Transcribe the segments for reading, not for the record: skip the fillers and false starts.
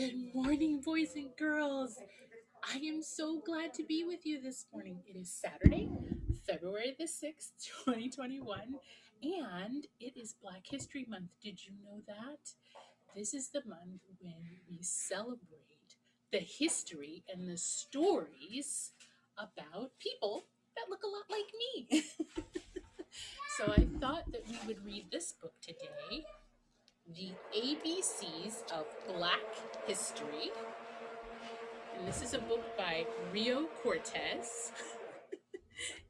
Good morning, boys and girls. I am so glad to be with you this morning. It is Saturday, February the 6th, 2021, and it is Black History Month. Did you know that? This is the month when we celebrate the history and the stories about people that look a lot like me. So I thought that we would read this book today, The ABCs of Black History. And this is a book by Rio Cortez,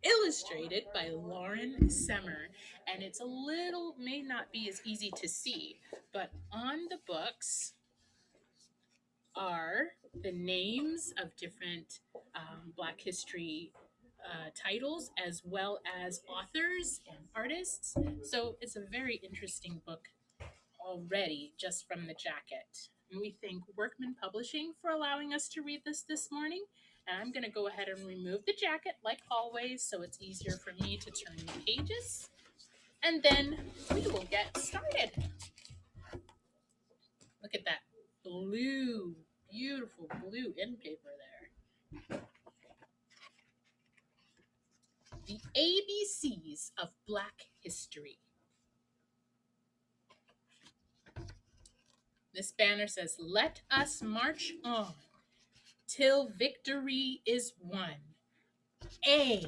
illustrated by Lauren Semmer. And it's a little, may not be as easy to see, but on the books are the names of different Black history titles, as well as authors and artists. So it's a very interesting book already just from the jacket. And we thank Workman Publishing for allowing us to read this morning. And I'm going to go ahead and remove the jacket like always so it's easier for me to turn the pages. And then we will get started. Look at that blue, beautiful blue end paper there. The ABCs of Black History. This banner says, "Let us march on till victory is won." A,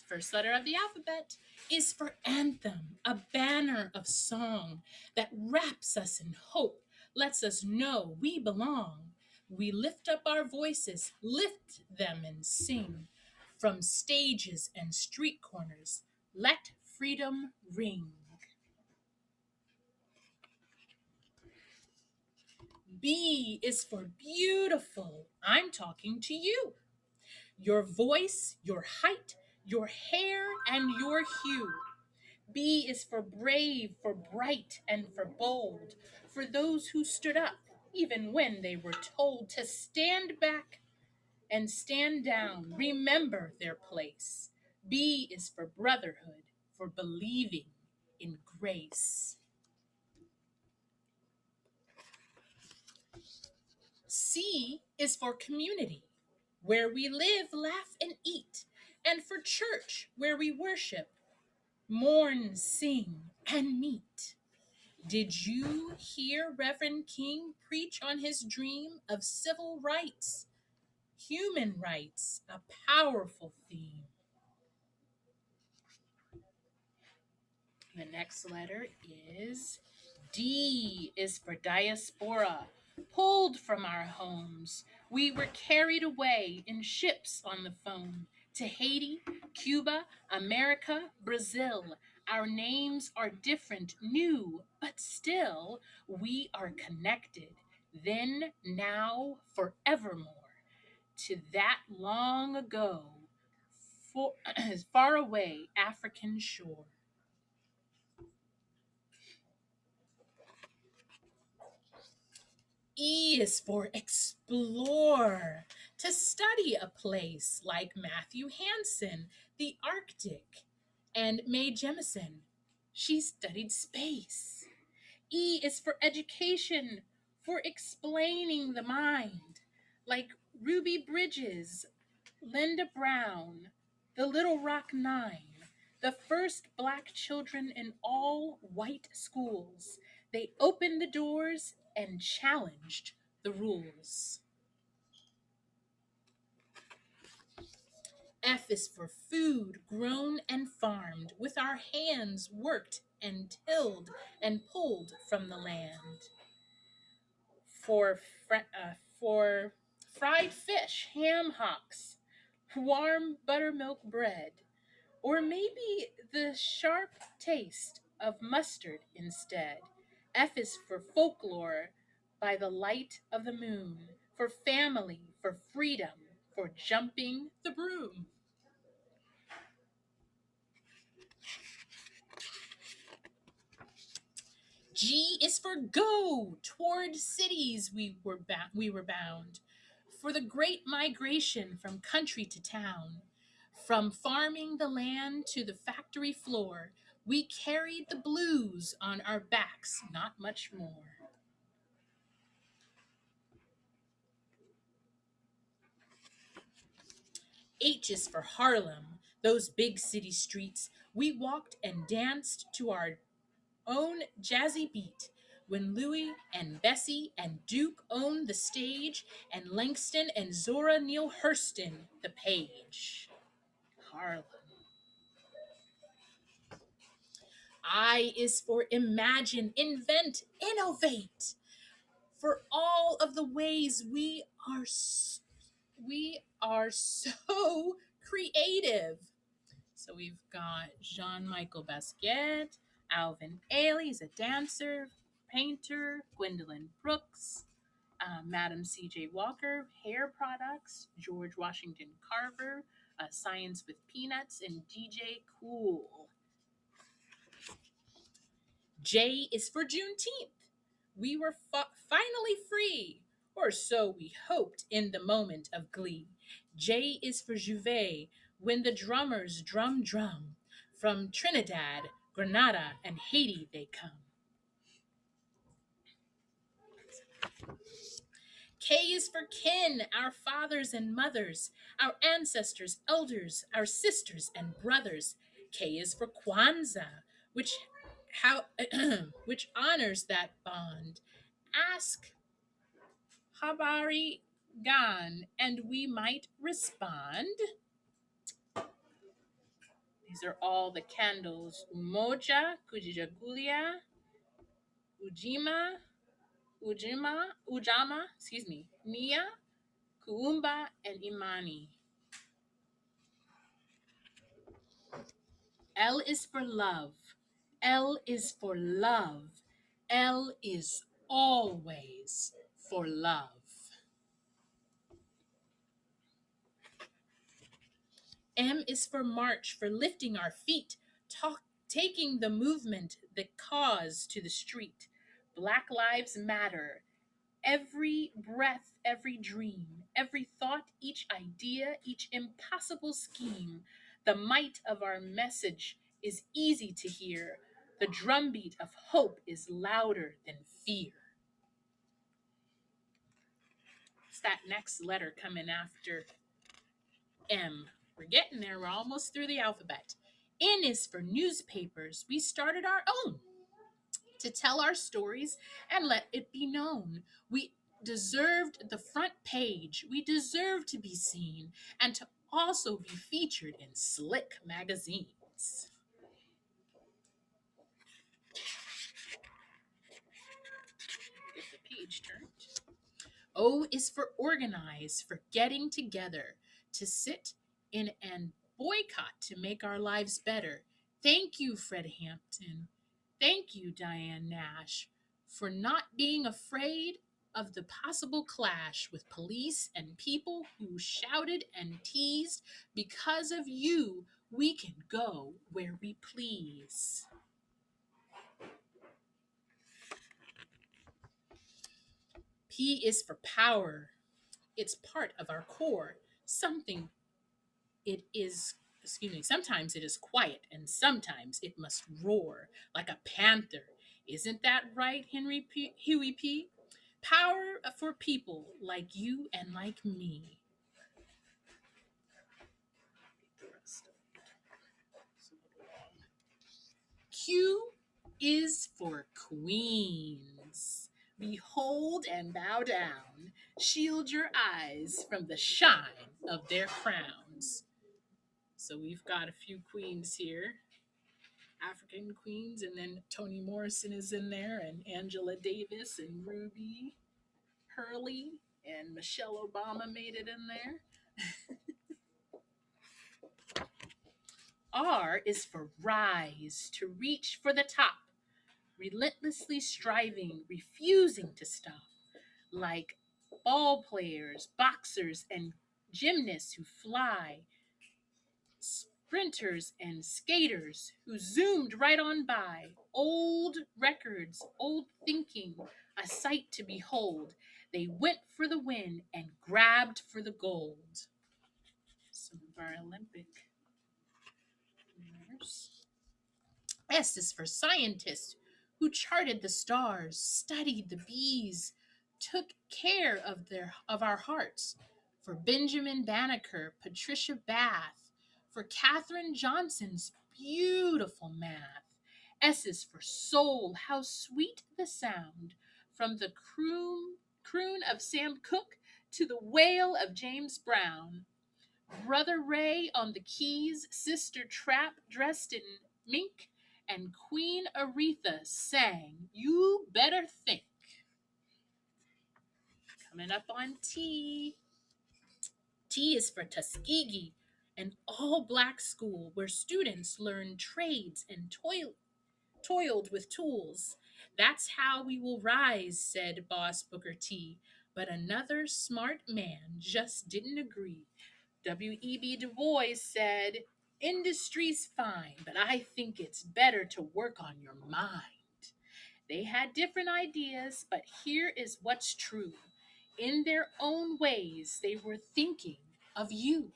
first letter of the alphabet, is for anthem, a banner of song that wraps us in hope, lets us know we belong. We lift up our voices, lift them and sing. From stages and street corners, let freedom ring. B is for beautiful. I'm talking to you. Your voice, your height, your hair, and your hue. B is for brave, for bright, and for bold, for those who stood up, even when they were told to stand back and stand down, remember their place. B is for brotherhood, for believing in grace. C is for community, where we live, laugh, and eat, and for church, where we worship, mourn, sing, and meet. Did you hear Reverend King preach on his dream of civil rights, human rights, a powerful theme? The next letter is D, is for diaspora. Pulled from our homes, we were carried away in ships on the foam to Haiti, Cuba, America, Brazil. Our names are different, new, but still we are connected. Then, now, forevermore, to that long ago, far away African shore. E is for explore, to study a place like Matthew Hansen, the Arctic, and Mae Jemison. She studied space. E is for education, for explaining the mind, like Ruby Bridges, Linda Brown, the Little Rock Nine, the first Black children in all white schools. They opened the doors and challenged the rules. F is for food grown and farmed, with our hands worked and tilled and pulled from the land. For, for fried fish, ham hocks, warm buttermilk bread, or maybe the sharp taste of mustard instead. F is for folklore by the light of the moon, for family, for freedom, for jumping the broom. G is for go, toward cities we were bound, for the great migration from country to town. From farming the land to the factory floor, we carried the blues on our backs, not much more. H is for Harlem, those big city streets. We walked and danced to our own jazzy beat when Louie and Bessie and Duke owned the stage and Langston and Zora Neale Hurston the page. Harlem. I is for imagine, invent, innovate. For all of the ways we are so creative. So we've got Jean-Michael Basquiat, Alvin Ailey, he's a dancer, painter, Gwendolyn Brooks, Madam C.J. Walker, hair products, George Washington Carver, Science with Peanuts, and DJ Cool. J is for Juneteenth. We were finally free, or so we hoped in the moment of glee. J is for Juve, when the drummers drum drum. From Trinidad, Grenada, and Haiti they come. K is for kin, our fathers and mothers, our ancestors, elders, our sisters and brothers. K is for Kwanzaa, which how which honors that bond. Ask Habari Gan, and we might respond. These are all the candles: Umoja, Kujijagulia, Ujima, Ujama, Nia, Kuumba, and Imani. L is for love. L is for love. L is always for love. M is for march, for lifting our feet, taking the movement, the cause to the street. Black Lives Matter. Every breath, every dream, every thought, each idea, each impossible scheme. The might of our message is easy to hear. The drumbeat of hope is louder than fear. It's that next letter coming after M. We're getting there. We're almost through the alphabet. N is for newspapers. We started our own to tell our stories and let it be known. We deserved the front page. We deserved to be seen and to also be featured in slick magazines. Get the page turned. O is for organize, for getting together, to sit in and boycott to make our lives better. Thank you, Fred Hampton. Thank you, Diane Nash, for not being afraid of the possible clash with police and people who shouted and teased. Because of you, we can go where we please. P is for power. It's part of our core, something it is, sometimes it is quiet and sometimes it must roar like a panther. Isn't that right, Huey P? Power for people like you and like me. Q is for queens. Behold and bow down. Shield your eyes from the shine of their crowns. So we've got a few queens here, African queens, and then Toni Morrison is in there, and Angela Davis, and Ruby Hurley, and Michelle Obama made it in there. R is for rise, to reach for the top, relentlessly striving, refusing to stop, like ball players, boxers, and gymnasts who fly, sprinters and skaters who zoomed right on by, old records, old thinking, a sight to behold. They went for the win and grabbed for the gold. Some of our Olympic winners. S is for scientists who charted the stars, studied the bees, took care of our hearts. For Benjamin Banneker, Patricia Bath, for Katherine Johnson's beautiful math. S is for soul, how sweet the sound, from the croon of Sam Cooke to the wail of James Brown. Brother Ray on the keys, Sister Trap dressed in mink, and Queen Aretha sang, You Better Think. Coming up on T. T is for Tuskegee, an all black school where students learn trades and toiled with tools. That's how we will rise, said Boss Booker T. But another smart man just didn't agree. W.E.B. Du Bois said, Industry's fine, but I think it's better to work on your mind. They had different ideas, but here is what's true. In their own ways, they were thinking of you.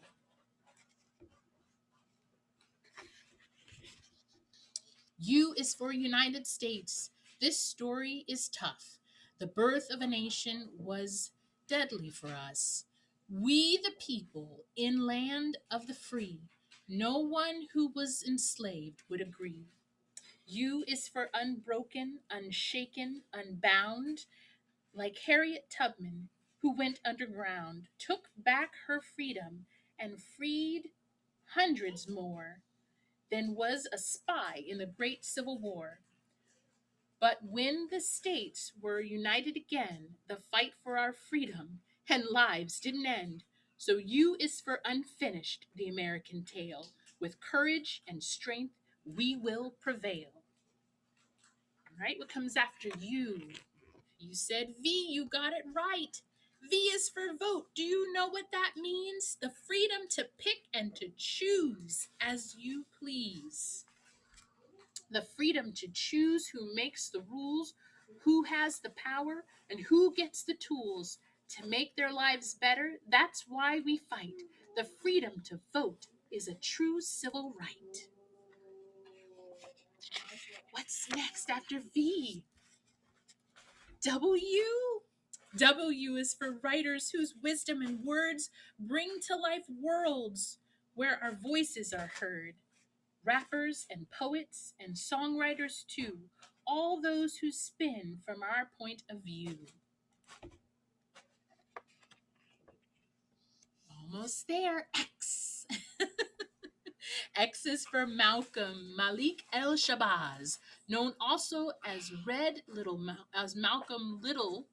U is for United States. This story is tough. The birth of a nation was deadly for us. We, the people, in land of the free, no one who was enslaved would agree. U is for unbroken, unshaken, unbound, like Harriet Tubman, who went underground, took back her freedom, and freed hundreds more than was a spy in the Great Civil War. But when the states were united again, the fight for our freedom and lives didn't end. So U is for unfinished, the American tale. With courage and strength, we will prevail. All right, what comes after U? You said V, you got it right. V is for vote. Do you know what that means? The freedom to pick and to choose as you please. The freedom to choose who makes the rules, who has the power, and who gets the tools to make their lives better. That's why we fight. The freedom to vote is a true civil right. What's next after V? W? W is for writers whose wisdom and words bring to life worlds where our voices are heard. Rappers and poets and songwriters too, all those who spin from our point of view. Almost there. X. X is for Malcolm Malik El Shabazz, known also as as Malcolm Little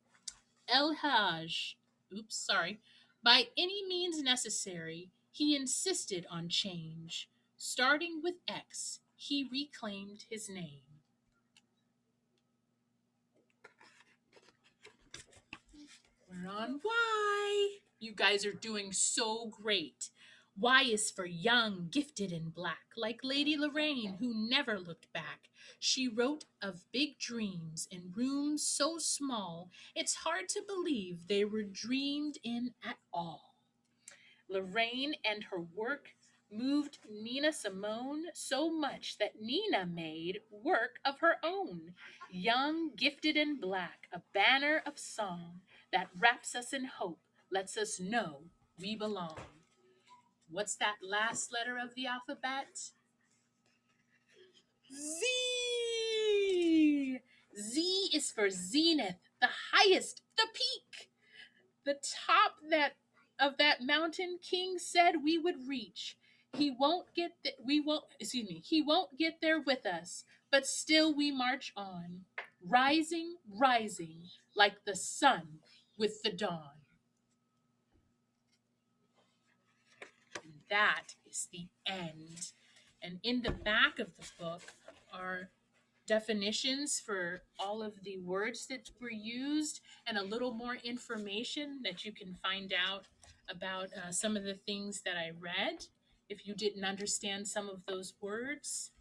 El Hajj. Oops, sorry. By any means necessary, he insisted on change. Starting with X, he reclaimed his name. We're on Y. You guys are doing so great. Y is for young, gifted, and black, like Lady Lorraine, who never looked back. She wrote of big dreams in rooms so small, it's hard to believe they were dreamed in at all. Lorraine and her work moved Nina Simone so much that Nina made work of her own. Young, gifted, and black, a banner of song that wraps us in hope, lets us know we belong. What's that last letter of the alphabet? Z. Z is for zenith, the highest, the peak. The top that of that mountain King said we would reach. He won't get there with us, but still we march on, rising, rising like the sun with the dawn. And that is the end. And in the back of the book are definitions for all of the words that were used and a little more information that you can find out about some of the things that I read if you didn't understand some of those words.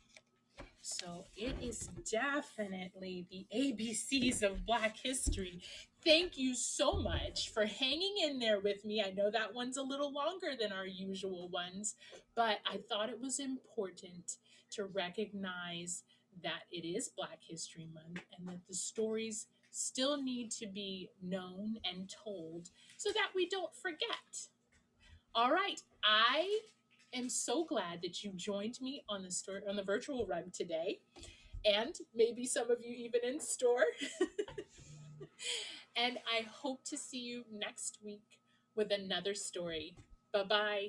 So it is definitely the ABCs of Black history. Thank you so much for hanging in there with me. I know that one's a little longer than our usual ones, but I thought it was important to recognize that it is Black History Month and that the stories still need to be known and told so that we don't forget. All right. I am so glad that you joined me on the store on the virtual run today, and maybe some of you even in store. And I hope to see you next week with another story. Bye bye.